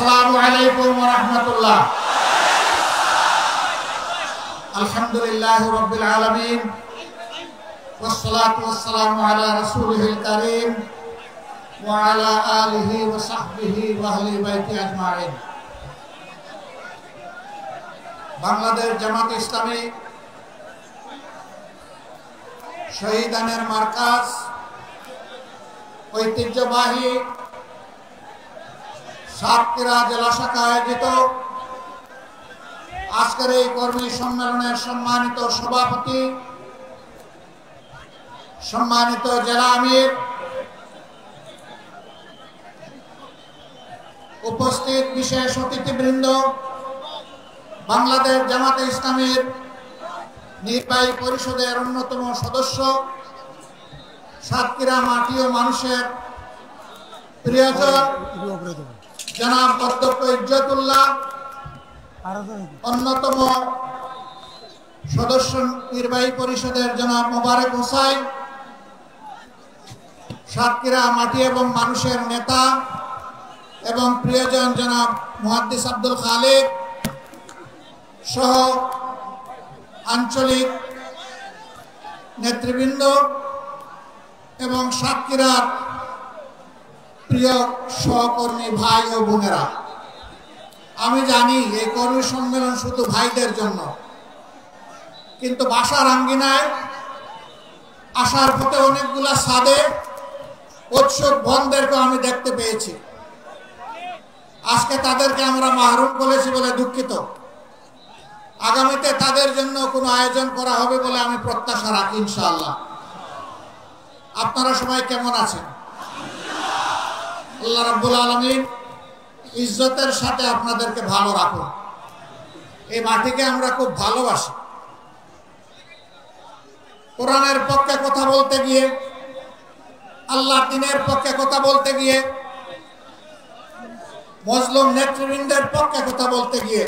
আসসালামু আলাইকুম ওয়া রাহমাতুল্লাহ। আলহামদুলিল্লাহি রাব্বিল আলামিন ওয়াসসালাতু ওয়াসসালামু আলা রাসূলিল কারীম ওয়া আলা আলিহি ওয়া সাহবিহি ওয়া আহলি বাইতি আজমাইন। বাংলাদেশ জামাত ইসলামী শহীদানের মার্কাজ ঐতিহ্যবাহী সাতক্ষীরা জেলা শাখা আয়োজিত আজকের এই কর্মী সম্মেলনের সম্মানিত সভাপতি, সম্মানিত জেলা আমির, উপস্থিত বিশেষ অতিথিবৃন্দ, বাংলাদেশ জামাতে ইসলামীর নির্বাহী পরিষদের অন্যতম সদস্য, সাতক্ষীরা মাটি ও মানুষের প্রিয়জন জনাব অধ্যক্ষ ইজ্জতুল্লাহ, অন্যতম সদস্য নির্বাহী পরিষদের জনাব মোবারক হোসাইন, সাতক্ষীরা মাটি এবং মানুষের নেতা এবং প্রিয়জন জনাব মুহাদ্দিস আব্দুল খালেক সহ আঞ্চলিক নেতৃবৃন্দ এবং সাতক্ষীরার প্রিয় সহকর্মী ভাই ও বোনেরা, আমি জানি এই কর্মী সম্মেলন শুধু ভাইদের জন্য, কিন্তু বাসার আঙ্গিনায় আসার পথে অনেকগুলা সাদে উৎসুক বোনদেরকে আমি দেখতে পেয়েছি। আজকে তাদেরকে আমরা মাহরুম করেছি বলে দুঃখিত। আগামীতে তাদের জন্য কোনো আয়োজন করা হবে বলে আমি প্রত্যাশা রাখি ইনশাআল্লাহ। আপনারা সবাই কেমন আছেন? আল্লাহ রাব্বুল আলামিন ইজ্জতের সাথে আপনাদেরকে ভালো রাখুন। এই মাটিকে আমরা খুব ভালোবাসি। কোরআনের পক্ষে কথা বলতে গিয়ে, আল্লাহর দ্বীনের পক্ষে কথা বলতে গিয়ে, মজলুম নেতৃবৃন্দের পক্ষে কথা বলতে গিয়ে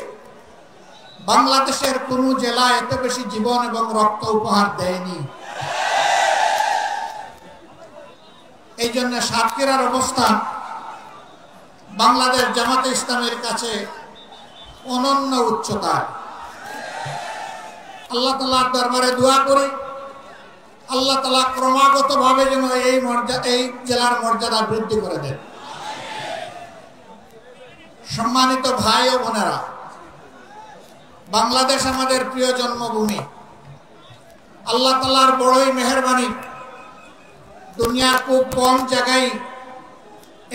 বাংলাদেশের কোন জেলা এত বেশি জীবন এবং রক্ত উপহার দেয়নি। এই জন্য সাতক্ষীরার অবস্থান বাংলাদেশ জামাতে ইসলামের কাছে অনন্য উচ্চতায়। আল্লাহ তাআলার দরবারে দোয়া করি, আল্লাহ তাআলা ক্রমাগত ভাবে যেন এই জেলার মর্যাদা বৃদ্ধি করে দেন। সম্মানিত ভাই ও বোনেরা, বাংলাদেশ আমাদের প্রিয় জন্মভূমি। আল্লাহ তাআলার বড়ই মেহেরবানি, দুনিয়ার খুব কম জায়গায়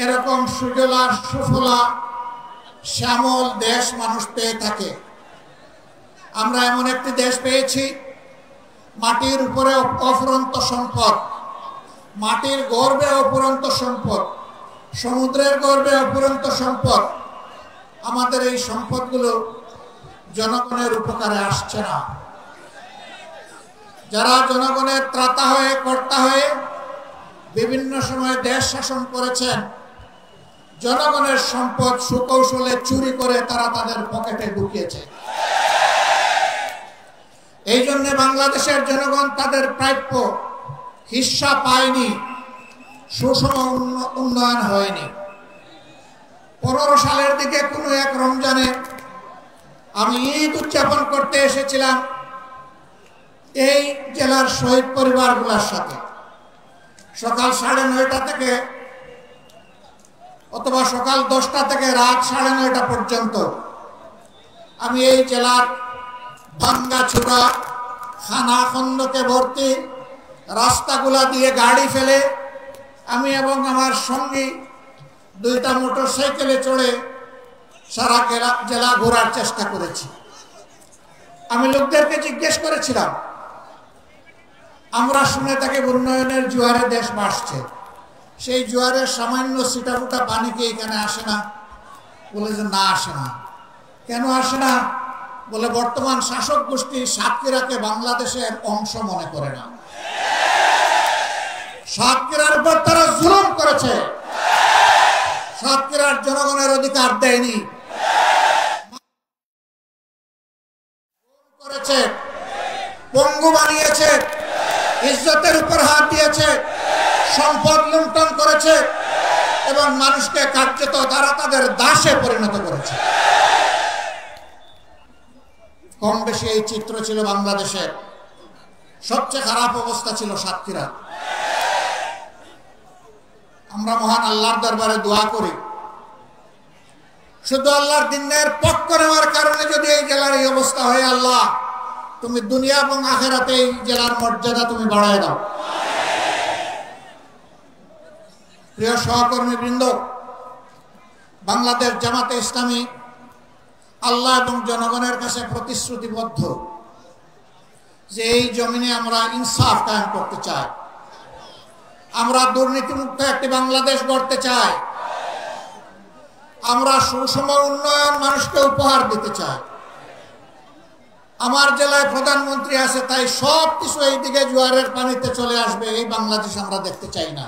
এরকম সুজলা সুফলা শ্যামল দেশ মানুষ পেয়ে থাকে। আমরা এমন একটি দেশ পেয়েছি, মাটির উপরে অফুরন্ত সম্পদ, মাটির গর্ভে অফুরন্ত সম্পদ, সমুদ্রের গর্ভে অফুরন্ত সম্পদ। আমাদের এই সম্পদগুলো জনগণের উপকারে আসছে না। যারা জনগণের ত্রাতা হয়ে কর্তা হয়ে বিভিন্ন সময় দেশ শাসন করেছেন, জনগণের সম্পদ সুকৌশলে চুরি করে তারা তাদের পকেটে ঢুকিয়েছে। এই জন্য বাংলাদেশের জনগণ তাদের প্রাপ্য হিস্সা পায়নি, সুষম উন্নয়ন হয়নি। 15 সালের দিকে কোনো এক রমজানে আমি ঈদ উদযাপন করতে এসেছিলাম এই জেলার শহীদ পরিবারগুলোর সাথে। সকাল 9:30 থেকে অথবা সকাল 10টা থেকে রাত 9:30 পর্যন্ত আমি এই জেলার ভাঙ্গা চূড়া খানা খন্দকে ভর্তি রাস্তাগুলা দিয়ে গাড়ি ফেলে আমি এবং আমার সঙ্গী 2টা মোটরসাইকেলে চড়ে সারা জেলা ঘোরার চেষ্টা করেছি। আমি লোকদেরকে জিজ্ঞেস করেছিলাম, আমরা শুনে থাকি উন্নয়নের জোয়ারে দেশ ভাসছে, সেই জোয়ারের সামান্য ছিটাফোঁটা পানি কি এখানে আসে না? বলে যে না, আসে না। কেন আসে না? বলে বর্তমান শাসক গোষ্ঠী সাতক্ষীরাকে বাংলাদেশের অংশ মনে করে না। সাতক্ষীরার উপর তারা জুলুম করেছে, সাতক্ষীরার জনগণের অধিকার দেয়নি, করেছে, পঙ্গু বানিয়েছে, ইজ্জতের উপর হাত দিয়েছে, সম্পদ লুণ্ঠন করেছে। এবং মানুষকে কার্যত তারা তাদের দাসে পরিণত করেছে। কম বেশি এই চিত্র ছিল বাংলাদেশের। সবচেয়ে খারাপ অবস্থা ছিল সাতক্ষীরা। আমরা মহান আল্লাহর দরবারে দোয়া করি, শুধু আল্লাহর দ্বীনের পক্ষ নেওয়ার কারণে যদি এই জেলার এই অবস্থা হয়, আল্লাহ তুমি দুনিয়া এবং আখিরাতে এই জেলার মর্যাদা তুমি বাড়ায় দাও। প্রিয় সহকর্মী বৃন্দ, বাংলাদেশ জামাতে ইসলামী আল্লাহ এবং জনগণের কাছে প্রতিশ্রুতিবদ্ধ যে এই জমিনে আমরা ইনসাফ কায়েম করতে চাই, আমরা দুর্নীতিমুক্ত একটি বাংলাদেশ গড়তে চাই, আমরা সুষম উন্নয়ন মানুষকে উপহার দিতে চাই। আমার জেলায় প্রধানমন্ত্রী আছে, তাই সব কিছু এইদিকে জোয়ারের পানিতে চলে আসবে, এই বাংলাদেশ আমরা দেখতে চাই না।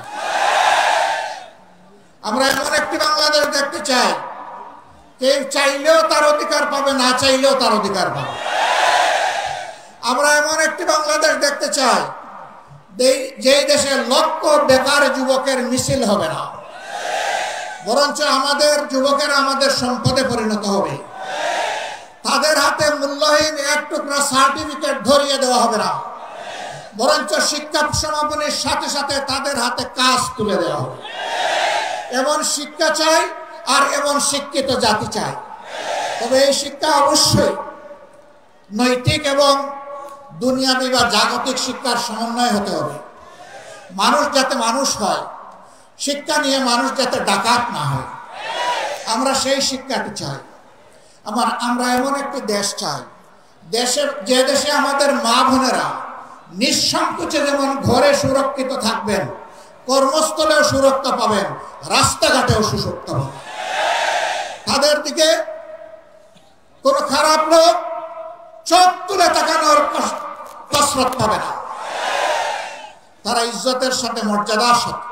আমরা এমন একটি বাংলাদেশ দেখতে চাই, কেউ চাইলেও তার অধিকার পাবে, না চাইলেও তার অধিকার পাবে। আমরা এমন একটি বাংলাদেশ দেখতে চাই যে দেশে লক্ষ বেকার যুবকের মিছিল হবে না, বরঞ্চ আমাদের যুবকেরা আমাদের সম্পদে পরিণত হবে। তাদের হাতে মূল্যহীন এক টুকরা সার্টিফিকেট ধরিয়ে দেওয়া হবে না, বরঞ্চ শিক্ষা সমাপনীর সাথে সাথে তাদের হাতে কাজ তুলে দেওয়া হবে। এমন শিক্ষা চাই আর এমন শিক্ষিত জাতি চাই। তবে এই শিক্ষা অবশ্যই নৈতিক এবং দুনিয়াবি বা জাগতিক শিক্ষার সমন্বয় হতে হবে। মানুষ যাতে মানুষ হয়, শিক্ষা নিয়ে মানুষ যাতে ডাকাত না হয়, আমরা সেই শিক্ষাটি চাই। আমরা এমন একটি দেশ চাই, যে দেশে আমাদের মা বোনেরা নিঃসংকোচে যেমন ঘরে সুরক্ষিত থাকবেন, কর্মস্থলেও সুরক্ষা পাবেন, রাস্তাঘাটেও সুরক্ষা পাবেন। তাদের দিকে কোন খারাপ লোক চোখ তুলে তাকানোর কসরত পাবে না। তারা ইজ্জতের সাথে, মর্যাদার সাথে,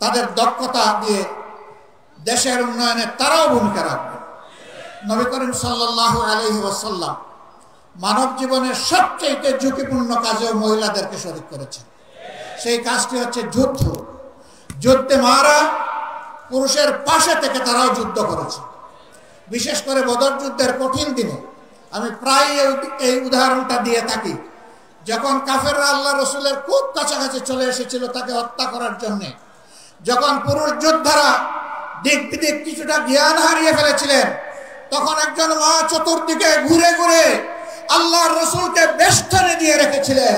তাদের দক্ষতা দিয়ে দেশের উন্নয়নে তারাও ভূমিকা রাখবে। নবী করিম সাল্লাল্লাহু আলাইহি ওয়াসাল্লাম মানব জীবনের সবচেয়ে ঝুঁকিপূর্ণ কাজেও মহিলাদেরকে শরীক করেছেন। সেই কাজটি হচ্ছে যুদ্ধ। যুদ্ধে মারা পুরুষের পাশে থেকে তারাও যুদ্ধ করেছে। বিশেষ করে বদর যুদ্ধের কঠিন দিনে আমি প্রায় এই উদাহরণটা দিয়ে থাকি। যখন কাফেররা আল্লাহ রসুলের খুব কাছাকাছি চলে এসেছিল তাকে হত্যা করার জন্যে, যখন পুরুষ যোদ্ধারা দিক বিদিক কিছুটা জ্ঞান হারিয়ে ফেলেছিলেন, তখন একজন মা চতুর্দিকে ঘুরে ঘুরে আল্লাহর রসুলকে বেষ্টনে দিয়ে রেখেছিলেন।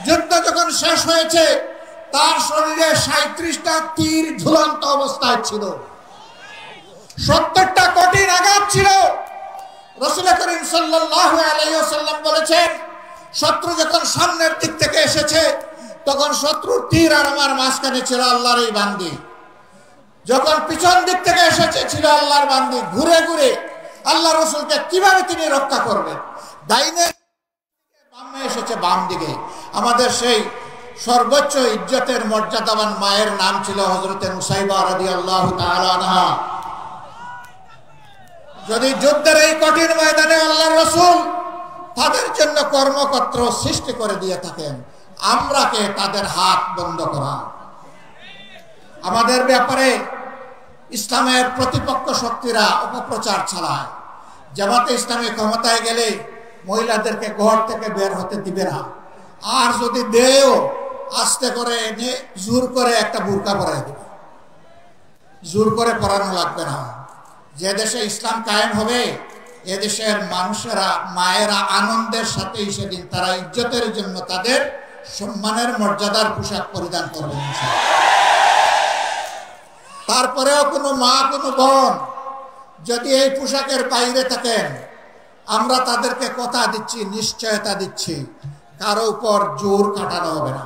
যুদ্ধ যখন শেষ হয়েছে, তার শরীরে 37টা তীর ঝুলন্ত অবস্থায় ছিল, 70টা কঠিন আঘাত ছিল। রাসূল করিম সাল্লাল্লাহু আলাইহি ওয়াসাল্লাম বলেছেন, শত্রু যখন সামনের দিক থেকে এসেছে, তখন শত্রুর তীর আর আমার মাঝখানে ছিল আল্লাহর এই বান্দি। যখন পিছন দিক থেকে এসেছে ছিল আল্লাহর বান্দি। ঘুরে ঘুরে আল্লাহ রসুলকে কিভাবে তিনি রক্ষা করবেন? ডাইনে বামে এসেছে বাম দিকে। আমাদের সেই সর্বোচ্চ ইজ্জতের মর্যাদাবান মায়ের নাম ছিল হযরতে মুসাইবা রাদিয়াল্লাহু তাআলা আনহা। যদি যুদ্ধের এই কঠিন ময়দানে আল্লাহর রাসূল তাদের জন্য কর্মক্ষেত্র সৃষ্টি করে দিয়ে থাকেন, আমরা কে তাদের হাত বন্ধ করা? আমাদের ব্যাপারে ইসলামের প্রতিপক্ষ শক্তিরা অপপ্রচার চালায়। জামাতে ইসলামী ক্ষমতায় গেলে মহিলাদেরকে ঘর থেকে বের হতে দিবে না, আর যদি দেও আস্তে করে এনে জোর করে একটা বুরকা পরাই দেবে। জোর করে পরানো লাগবে না। যে দেশে ইসলাম কায়েম হবে, এদেশের মানুষেরা, মায়েরা আনন্দের সাথেই সেদিন তারা ইজ্জতের জন্য তাদের সম্মানের মর্যাদার পোশাক পরিধান করবেন। তারপরেও কোনো মা, কোনো বোন যদি এই পোশাকের বাইরে থাকেন, আমরা তাদেরকে কথা দিচ্ছি, নিশ্চয়তা দিচ্ছি, কারো উপর জোর কাটানো হবে না।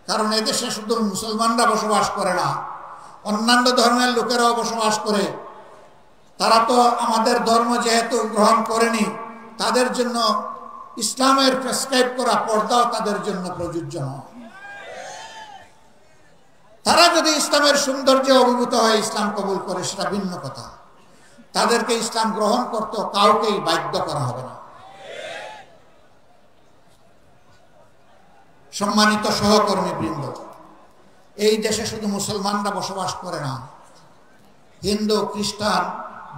কারণ এদেশে শুধু মুসলমানরা বসবাস করে না, অন্যান্য ধর্মের লোকেরাও বসবাস করে। তারা তো আমাদের ধর্ম যেহেতু গ্রহণ করেনি, তাদের জন্য ইসলামের প্রেসক্রাইব করা পর্দাও তাদের জন্য প্রযোজ্য নয়। তারা যদি ইসলামের সৌন্দর্যে অভিভূত হয়ে ইসলাম কবুল করে, সেটা ভিন্ন কথা। তাদেরকে ইসলাম গ্রহণ করতে কাউকেই বাধ্য করা হবে না। সম্মানিত সহকর্মী বৃন্দ, এই দেশে শুধু মুসলমানরা বসবাস করে না, হিন্দু, খ্রিস্টান,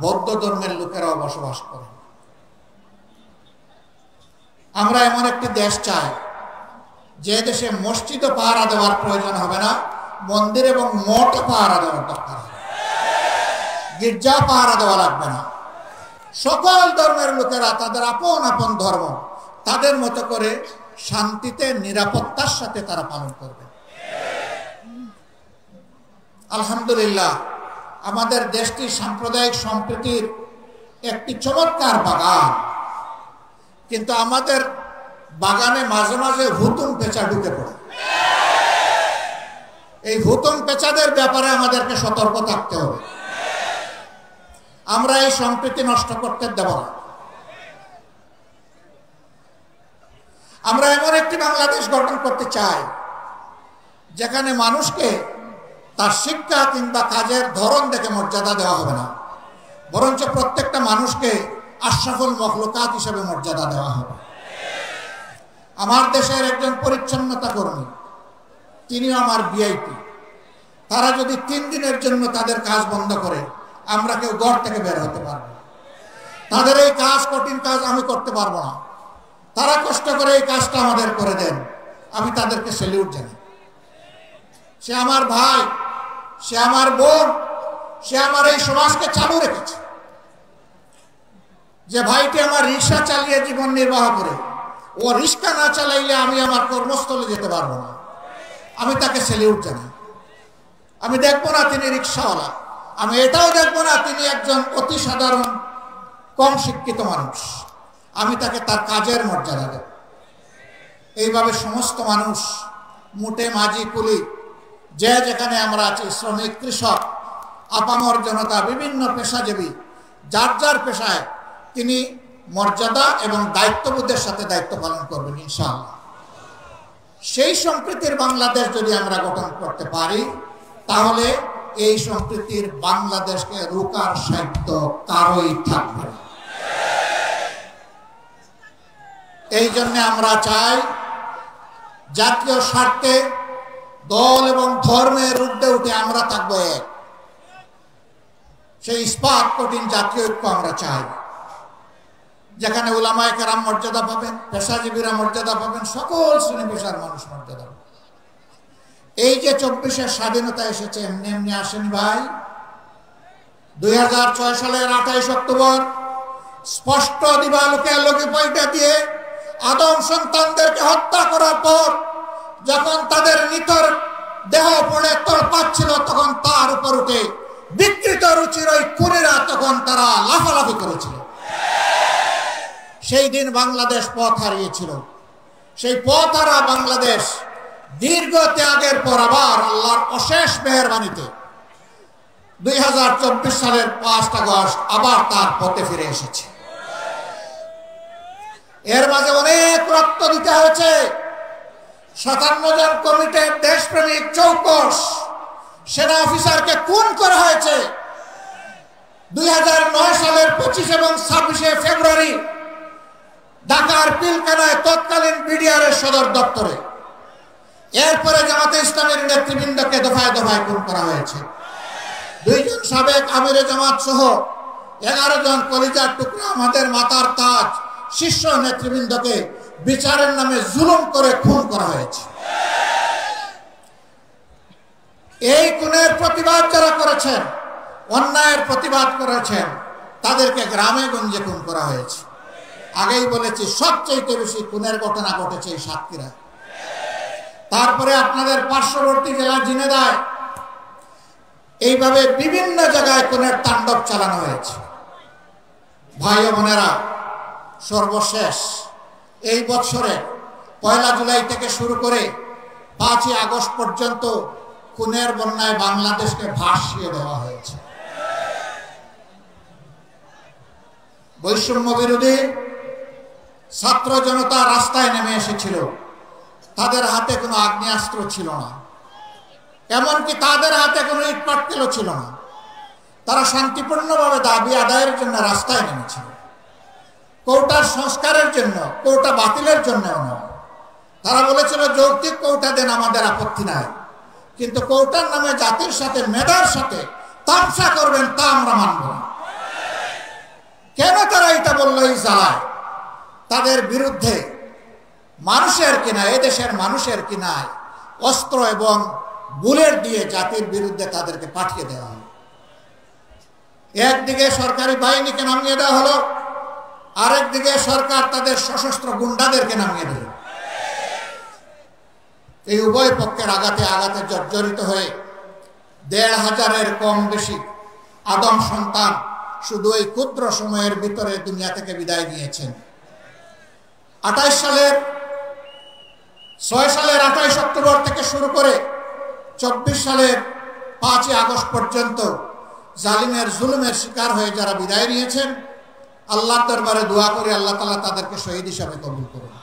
বৌদ্ধ ধর্মের লোকেরাও বসবাস করে। আমরা এমন একটি দেশ চাই যে দেশে মসজিদও পাহারা দেওয়ার প্রয়োজন হবে না, মন্দির এবং মঠ পাহারা দেওয়ার দরকার হবে, গির্জা পাহারা দেওয়া লাগবে না। সকল ধর্মের লোকেরা তাদের আপন আপন ধর্ম তাদের মতো করে শান্তিতে নিরাপত্তার সাথে তারা পালন করবে। আলহামদুলিল্লাহ, আমাদের দেশটি সাম্প্রদায়িক সম্প্রীতির একটি চমৎকার বাগান, কিন্তু আমাদের বাগানে মাঝে মাঝে হুতুম পেঁচা ঢুকে পড়ে। এই হুতুম পেঁচাদের ব্যাপারে আমাদেরকে সতর্ক থাকতে হবে। আমরা এই সম্প্রীতি নষ্ট করতে দেব না। আমরা এমন একটি বাংলাদেশ গঠন করতে চাই যেখানে মানুষকে তার শিক্ষা কিংবা কাজের ধরন দেখে মর্যাদা দেওয়া হবে না, বরঞ্চ প্রত্যেকটা মানুষকে আশরাফুল মখলুকাত হিসেবে মর্যাদা দেওয়া হবে। আমার দেশের একজন পরিচ্ছন্নতা কর্মী, তিনিও আমার ভিআইপি। তারা যদি 3 দিনের জন্য তাদের কাজ বন্ধ করে, আমরা কেউ ঘর থেকে বের হতে পারবো। তাদের এই কাজ, কঠিন কাজ আমি করতে পারবো না। তারা কষ্ট করে এই কাজটা আমাদের করে দেন, আমি তাদেরকে স্যালিউট জানাই। সে আমার ভাই, সে আমার বোন, সে আমার এই সমাজকে চালু রেখেছে। যে ভাইটি আমার রিক্সা চালিয়ে জীবন নির্বাহ করে, ও রিক্সা না চালাইলে আমি আমার কর্মস্থলে যেতে পারবো না, আমি তাকে স্যালিউট জানাই। আমি দেখবো না তিনি রিক্সাওয়ালা, আমি এটাও দেখবো না তিনি একজন অতি সাধারণ কম শিক্ষিত মানুষ, আমি তাকে তার কাজের মর্যাদা দেব। এইভাবে সমস্ত মানুষ, মুটে মাঝি কুলি, যে যেখানে আমরা আছি, শ্রমিক, কৃষক, আপামর জনতা, বিভিন্ন পেশাজীবী, যার যার পেশায় তিনি মর্যাদা এবং দায়িত্ববোধের সাথে দায়িত্ব পালন করবেন ইনশাআল্লাহ। সেই সম্প্রীতির বাংলাদেশ যদি আমরা গঠন করতে পারি, তাহলে এই সম্প্রীতির বাংলাদেশকে রোকার সাধ্য কারোই থাকবে না। এই জন্য আমরা চাই জাতীয় স্বার্থে দল এবং ধর্মের ঊর্ধ্বে উঠে আমরা থাকবো এক। সেই ইস্পাত কঠিন জাতীয় ঐক্য আমরা চাই, যেখানে উলামায়ে কেরাম মর্যাদা পাবেন, পেশাজীবীরা মর্যাদা পাবেন, সকল শ্রেণী পেশার মানুষ মর্যাদা পাবেন। এই যে 24-এর স্বাধীনতা এসেছে এমনি এমনি আসেনি ভাই। 2006 সালের 28 অক্টোবর স্পষ্ট দিবালোকে আলোকে পয়টা দিয়ে আদম সন্তানদেরকে হত্যা করার পর যখন তাদের নিথর দেহ পড়ে তড়পাচ্ছিল, তখন তার উপর উঠে বিকৃত রুচির ওই খুনিরা তখন তারা লাফালাফি করেছিল। সেই দিন বাংলাদেশ পথ হারিয়েছিল। সেই পথ হারা বাংলাদেশ দীর্ঘ ত্যাগের পর আবার আল্লাহর অশেষ মেহেরবানিতে 2024 সালের 5 আগস্ট আবার তার পথে ফিরে এসেছে। এর মাঝে অনেক রক্ত দিতে হয়েছে। 57 জন কমিটির দেশপ্রেমিক চৌকস সেনা অফিসারকে খুন করা হয়েছে 2009 সালের 25 এবং 26 ফেব্রুয়ারি ঢাকার পিলখানায় তৎকালীন বিডিআরের সদর দপ্তরে। এরপরে জামাতে ইসলামের নেতৃবৃন্দকে দফায় দফায় খুন করা হয়েছে। 2 জন সাবেক আমিরে জামাত সহ 11 জন কলিজার টুকরা, আমাদের মাথার তাজ শীর্ষ নেতৃবৃন্দকে বিচারের নামে জুলুম করে খুন করা হয়েছে। এই খুনের প্রতিবাদ যারা করেছেন, অন্যায়ের প্রতিবাদ করেছেন, তাদেরকে গ্রামে গঞ্জে খুন করা হয়েছে। আগেই বলেছি, সবচেয়ে বেশি খুনের ঘটনা ঘটেছে এই সাতক্ষীরায়। তারপরে আপনাদের পার্শ্ববর্তী জেলা ঝিনাইদহে এইভাবে বিভিন্ন জায়গায় খুনের তাণ্ডব চালানো হয়েছে। ভাই ও বোনেরা, সর্বশেষ এই বছরে 1 জুলাই থেকে শুরু করে 5 আগস্ট পর্যন্ত খুনের বন্যায় বাংলাদেশকে ভাসিয়ে দেওয়া হয়েছে। বৈষম্য বিরোধী ছাত্র জনতা রাস্তায় নেমে এসেছিল। তাদের হাতে কোনো আগ্নেয়াস্ত্র ছিল না, এমনকি তাদের হাতে কোনো ইট পাটকেলও ছিল না। তারা শান্তিপূর্ণভাবে দাবি আদায়ের জন্য রাস্তায় নেমেছিল। কোটার সংস্কারের জন্য, কোটা বাতিলের জন্য নয়। তারা বলেছিল যৌক্তিক কোটা দেন, আমাদের আপত্তি নাই, কিন্তু কৌটার নামে জাতির সাথে মেধার সাথে তামসা করবেন, তা আমরা মানব না। কেন তারা এটা বললো? এই জ্বালায় তাদের বিরুদ্ধে মানুষের কিনায়, এদেশের মানুষের কিনায় অস্ত্র এবং বুলেট দিয়ে জাতির বিরুদ্ধে তাদেরকে পাঠিয়ে দেওয়া হলো। একদিকে সরকারি বাহিনীকে নামিয়ে দেওয়া হলো, আরেকদিকে সরকার তাদের সশস্ত্র গুন্ডাদেরকে নামিয়ে দিল। এই উভয় পক্ষের আঘাতে আঘাতে জর্জরিত হয়ে ১৫০০-এর কম বেশি আদম সন্তান শুধু এই ক্ষুদ্র সময়ের ভিতরে দুনিয়া থেকে বিদায় নিয়েছেন। ৬ সালের ২৮ অক্টোবর থেকে শুরু করে ২৪ সালের ৫ই আগস্ট পর্যন্ত জালিমের জুলুমের শিকার হয়ে যারা বিদায় নিয়েছেন, আল্লাহর দরবারে দোয়া করি আল্লাহ তাআলা তাদেরকে শহীদ হিসাবে কবুল করুন,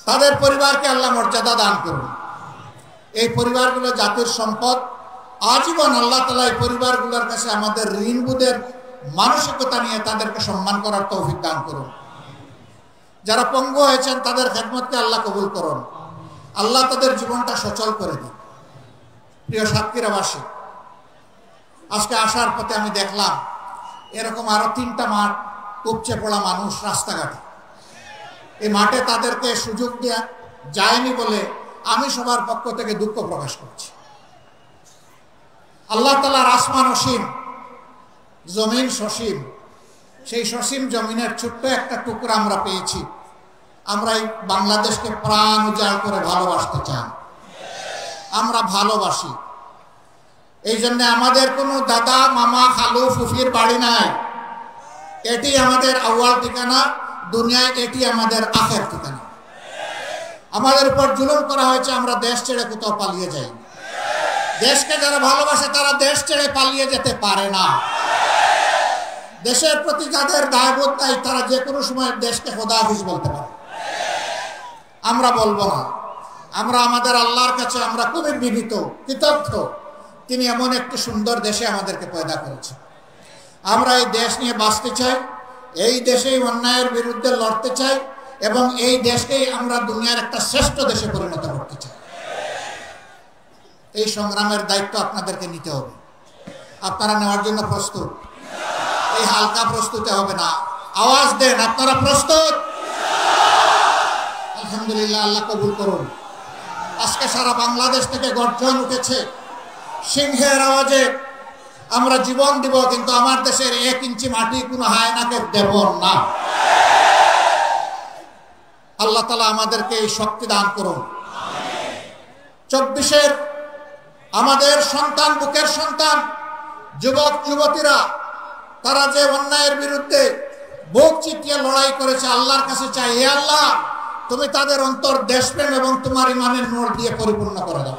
তাদের পরিবারকে আল্লাহ মর্যাদা দান করুন। এই পরিবারগুলো জাতির সম্পদ। আজীবন আল্লাহ তাআলা এই পরিবারগুলোর কাছে আমাদের ঋণবোধের মানসিকতা নিয়ে তাদেরকে সম্মান করার তৌফিক দান করুন। যারা পঙ্গু হয়েছেন তাদের খেদমতকে আল্লাহ কবুল করুন, আল্লাহ তাদের জীবনটা সচল করে দিন। প্রিয় সাতক্ষীরাবাসী, আজকে আসার পথে আমি দেখলাম এরকম আরো ৩টা মাঠ উপচে পড়া মানুষ রাস্তাঘাটে। এই মাঠে তাদেরকে সুযোগ দেওয়া যায়নি বলে আমি সবার পক্ষ থেকে দুঃখ প্রকাশ করছি। আল্লাহ তাআলার আসমান অসীম, জমিন সসীম। সেই সসীম জমিনের ছোট্ট একটা টুকরা আমরা পেয়েছি। আমরা এই বাংলাদেশকে প্রাণ উজাড় করে ভালোবাসতে চাই, আমরা ভালোবাসি। এই জন্য আমাদের কোনো দাদা মামা খালু ফুফির বাড়ি নাই। এটি আমাদের আউয়াল ঠিকানা, দুনিয়ায় এটি আমাদের আখের ঠিকানা। আমাদের উপর জুলুম করা হয়েছে, আমরা দেশ ছেড়ে কোথাও পালিয়ে যাই। দেশকে যারা ভালোবাসে তারা দেশ ছেড়ে পালিয়ে যেতে পারে না। দেশের প্রতি যাদের দায়বোধ নাই তারা যে কোনো সময় দেশকে খোদা হাফিজ বলতে পারে। আমরা বলবো না। আমরা আমাদের আল্লাহর কাছে আমরা খুবই বিনীত, কৃতজ্ঞ। তিনি এমন একটি সুন্দর দেশে আমাদেরকে পয়দা করেছেন। আমরা এই দেশ নিয়ে বাঁচতে চাই, এই দেশেই অন্যায়ের বিরুদ্ধে লড়তে চাই এবং এই দেশকেই আমরা দুনিয়ার একটা শ্রেষ্ঠ দেশে পরিণত করতে চাই। এই সংগ্রামের দায়িত্ব আপনাদেরকে নিতে হবে। আপনারা নেওয়ার জন্য প্রস্তুত? এই হালকা প্রস্তুতি হবে না। আওয়াজ দেন, আপনারা প্রস্তুত? আলহামদুলিল্লাহ, আল্লাহ কবুল করুন। আজকে সারা বাংলাদেশ থেকে গর্জন উঠেছে সিংহের আওয়াজে। আমরা জীবন দিব, কিন্তু আমার দেশের 1 ইঞ্চি মাটি কোনো হায়নাকে দেব না। আল্লাহ তাআলা আমাদেরকে এই শক্তি দান করুন। 24-এর আমাদের সন্তান, বুকের সন্তান, যুবক যুবতীরা, তারা যে অন্যায়ের বিরুদ্ধে বুক চিতিয়ে লড়াই করেছে, আল্লাহর কাছে চাই, হে আল্লাহ তুমি তাদের অন্তর দেশপ্রেম এবং তোমার ইমানের নূর দিয়ে পরিপূর্ণ করে দাও।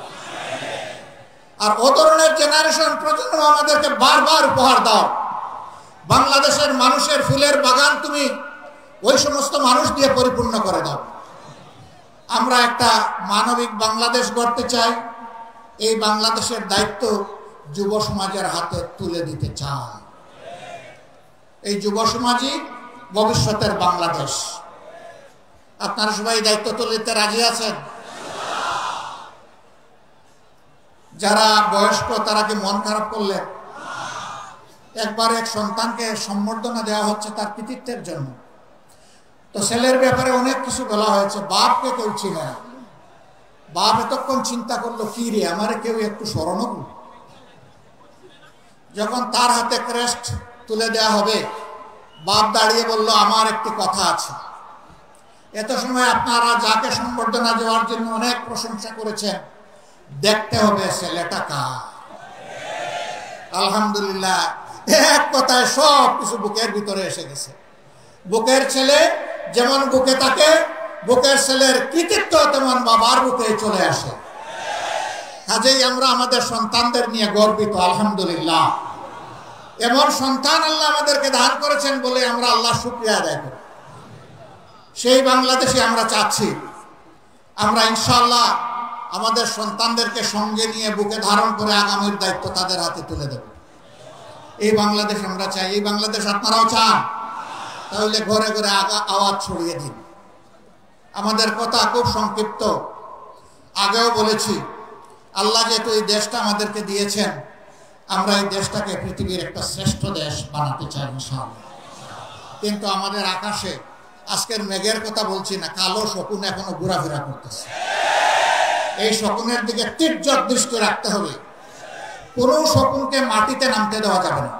আর ও ধরনের জেনারেশন প্রজন্ম আমাদেরকে বারবার উপহার দাও। বাংলাদেশের মানুষের ফুলের বাগান তুমি ওই সমস্ত মানুষ দিয়ে পরিপূর্ণ করে দাও। আমরা একটা মানবিক বাংলাদেশ গড়তে চাই। এই বাংলাদেশের দায়িত্ব যুব সমাজের হাতে তুলে দিতে চাই। এই যুব সমাজই ভবিষ্যতের বাংলাদেশ। আপনারা সবাই এই দায়িত্ব তুলে দিতে রাজি আছেন? যারা বয়স্ক তারা কি মন খারাপ করলেন? একবার এক সন্তানকে সম্বর্ধনা দেওয়া হচ্ছে তার কৃতিত্বের জন্য। তো ছেলের ব্যাপারে অনেক কিছু বলা হয়েছে। বাপকে কেউ চিনে না। বাপ এতক্ষণ চিন্তা করলো, কি রে আমারে কেউ একটু স্মরণ করল। যখন তার হাতে ক্রেস্ট তুলে দেওয়া হবে, বাপ দাঁড়িয়ে বলল, আমার একটি কথা আছে। এত সময় আপনারা যাকে সম্বর্ধনা দেওয়ার জন্য অনেক প্রশংসা করেছেন, দেখতে হবে ছেলেটা কার। আলহামদুলিল্লাহ, এক কথায় সব কিছু বুকের ভিতরে এসে গেছে। বুকের ছেলে যেমন বুকে থাকে, বুকের ছেলের কৃতিত্ব তেমন বাবার বুকে চলে আসে। কাজেই আমরা আমাদের সন্তানদের নিয়ে গর্বিত। আলহামদুলিল্লাহ, এমন সন্তান আল্লাহ আমাদেরকে দান করেছেন বলে আমরা আল্লাহ শুকরিয়া আদায় করি। সেই বাংলাদেশে আমরা চাচ্ছি। আমরা ইনশাআল্লাহ আমাদের সন্তানদেরকে সঙ্গে নিয়ে বুকে ধারণ করে আগামীর দায়িত্ব তাদের হাতে তুলে দেব। এই বাংলাদেশ আমরা চাই। এই বাংলাদেশ আপনারাও চান? তাহলে ঘরে ঘরে আওয়াজ ছড়িয়ে দিন। আমাদের কথা খুব সংক্ষিপ্ত। আগেও বলেছি, আল্লাহ যেহেতু এই দেশটা আমাদেরকে দিয়েছেন, আমরা এই দেশটাকে পৃথিবীর একটা শ্রেষ্ঠ দেশ বানাতে চাই ইনশাআল্লাহ। কিন্তু আমাদের আকাশে আজকের মেঘের কথা বলছি না, কালো শকুন এখনো ঘোরাফেরা করতেছে। এই শকুনের দিকে তীর্যক দৃষ্টি রাখতে হবে। কোনো শকুনকে মাটিতে নামতে দেওয়া যাবে না।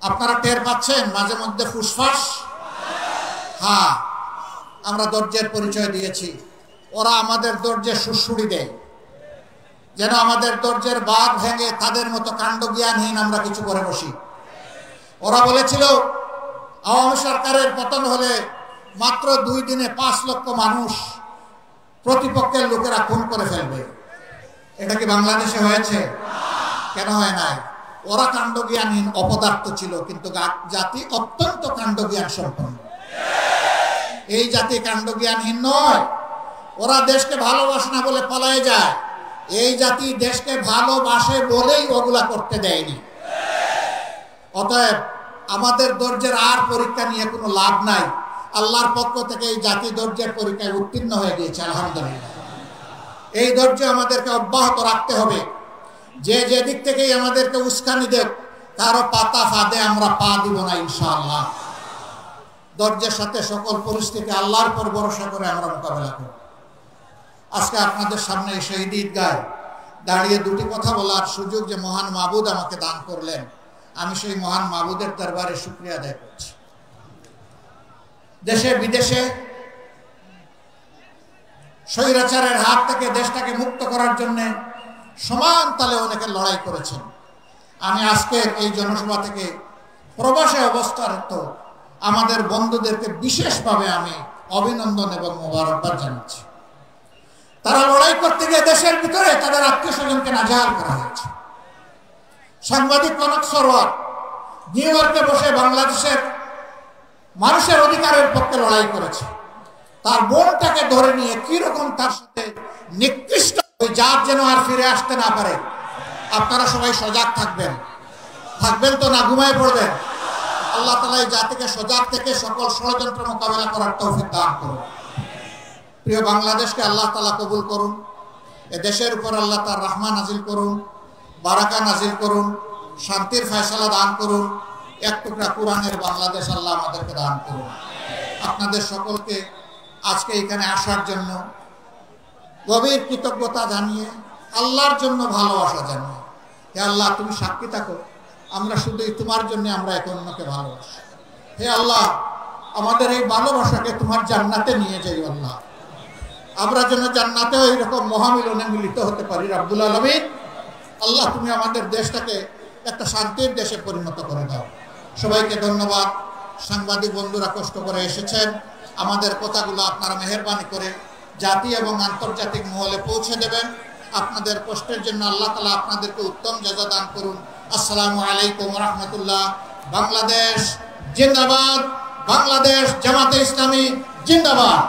আপনারা টের পাচ্ছেন মাঝে মধ্যে ফুসফাস? হ্যাঁ, আমরা ধৈর্যের পরিচয় দিয়েছি, ওরা আমাদের ধৈর্যের সুড়সুড়ি দেয়, যেন আমাদের ধৈর্যের বাঁধ ভেঙে তাদের মতো কাণ্ডজ্ঞানহীন আমরা কিছু করে বসি। ওরা বলেছিল আওয়ামী সরকারের পতন হলে মাত্র 2 দিনে 5 লক্ষ মানুষ প্রতিপক্ষের লোকেরা খুন করে ফেলবে। এটা কি বাংলাদেশে হয়েছে? কেন হয় নাই? ওরা কাণ্ডজ্ঞানহীন অপদার্থ ছিল, কিন্তু জাতি অত্যন্ত কাণ্ডজ্ঞান সম্পন্ন। এই জাতি কাণ্ডজ্ঞানহীন নয়। ওরা দেশকে ভালোবাসে না বলে পলায় যায়, এই জাতি দেশকে ভালোবাসে বলেই ওগুলা করতে দেয়নি। অতএব আমাদের ধৈর্যের আর পরীক্ষা নিয়ে কোনো লাভ নাই। আল্লাহর পক্ষ থেকে এই জাতি ধৈর্যের পরীক্ষায় উত্তীর্ণ হয়ে গিয়েছে আলহামদুলিল্লাহ। এই ধৈর্য আমাদেরকে অব্যাহত রাখতে হবে। যে দিক থেকেই আমাদেরকে উস্কানি দেব, কারো পাতা ফাঁদে আমরা পা দিব না ইনশাআল্লাহ। ধৈর্যের সাথে সকল পরিস্থিতি আল্লাহর উপর ভরসা করে আমরা মোকাবেলা করব। আজকে আপনাদের সামনে শহীদ ঈদগায় দাঁড়িয়ে 2টি কথা বলার সুযোগ যে মহান মাবুদ আমাকে দান করলেন, আমি সেই মহান মাবুদের দরবারে শুকরিয়া আদায় করছি। দেশে বিদেশে স্বৈরাচারের হাত থেকে দেশটাকে মুক্ত করার জন্য সমান তালে অনেকে লড়াই করেছেন। আমি আজকের এই জনসভা থেকে প্রবাসে অবস্থারত আমাদের বন্ধুদেরকে বিশেষভাবে আমি অভিনন্দন এবং মোবারকবাদ জানাচ্ছি। তারা লড়াই করতে গিয়ে দেশের ভিতরে তাদের আত্মীয় স্বজনকে নাজেহাল করা হয়েছে। সাংবাদিক কনক সরোয়ার নিউ ইয়র্কে বসে বাংলাদেশের মানুষের অধিকারের পক্ষে লড়াই করেছে। তার বোনটাকে ধরে নিয়ে কিরকম তার সাথে নিকৃষ্ট, ওই জাত যেন আর ফিরে আসতে না পারে। আপনারা সবাই সজাগ থাকবেন তো না ঘুমায় পড়বেন? আল্লাহ তাআলা এই জাতিকে সজাগ থেকে সকল ষড়যন্ত্র মোকাবেলা করার তৌফিক দান করুন। প্রিয় বাংলাদেশকে আল্লাহ তাআলা কবুল করুন। এ দেশের উপর আল্লাহ তার রহমত নাজিল করুন, বারাকা নাজিল করুন, শান্তির ফয়সালা দান করুন। এক টুকরা কোরআনের বাংলাদেশ আল্লাহ আমাদেরকে দান করুন। আপনাদের সকলকে আজকে এখানে আসার জন্য গভীর কৃতজ্ঞতা জানিয়ে, আল্লাহর জন্য ভালোবাসা জানিয়ে, হে আল্লাহ তুমি সাক্ষী থাকো, আমরা শুধুই তোমার জন্য আমরা এক অন্যকে ভালোবাসি। হে আল্লাহ আমাদের এই ভালোবাসাকে তোমার জান্নাতে নিয়ে যাই আল্লাহ। আমরা যেন জান্নাতেও এইরকম মহামিলনে মিলিত হতে পারি রাব্বুল আলামিন। আল্লাহ তুমি আমাদের দেশটাকে একটা শান্তির দেশে পরিণত করে দাও। সবাইকে ধন্যবাদ। সাংবাদিক বন্ধুরা কষ্ট করে এসেছেন, আমাদের কথাগুলো আপনারা মেহেরবানি করে জাতি এবং আন্তর্জাতিক মহলে পৌঁছে দেবেন। আপনাদের কষ্টের জন্য আল্লাহ তাআলা আপনাদেরকে উত্তম জাযা দান করুন। আসসালামু আলাইকুম ওয়া রাহমাতুল্লাহ। বাংলাদেশ জিন্দাবাদ, বাংলাদেশ জামাতে ইসলামী জিন্দাবাদ।